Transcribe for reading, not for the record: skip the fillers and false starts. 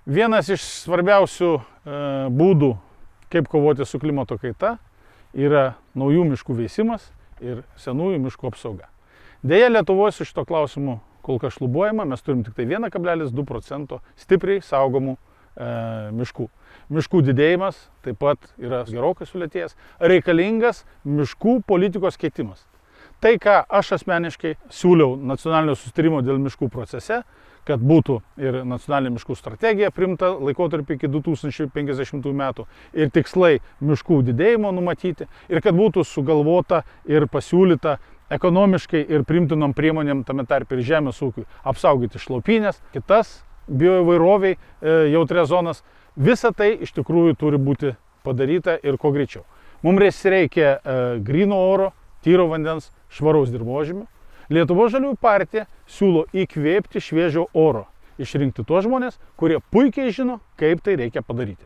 Vienas iš svarbiausių būdų, kaip kovoti su klimato kaita, yra naujų miškų veisimas ir senųjų miškų apsauga. Deja, Lietuvoje su šito klausimu kol kas šlubuojama, mes turim tik tai 1,2% stipriai saugomų miškų. Miškų didėjimas taip pat yra gerokai sulėtėjęs, reikalingas miškų politikos keitimas. Tai, ką aš asmeniškai siūliau nacionalinio susitarimo dėl miškų procese, kad būtų ir nacionalinė miškų strategija priimta laikotarpį iki 2050 metų ir tikslai miškų didėjimo numatyti ir kad būtų sugalvota ir pasiūlyta ekonomiškai ir priimtinom priemonėm, tame tarpe ir žemės ūkiui, apsaugoti šlaupynės, kitas bioįvairoviai jautrias zonas. Visa tai iš tikrųjų turi būti padaryta ir kuo greičiau. Mums reikia gryno oro, tyro vandens, švaraus dirvožemio. Lietuvos žaliųjų partija siūlo įkvėpti šviežio oro, išrinkti tuos žmonės, kurie puikiai žino, kaip tai reikia padaryti.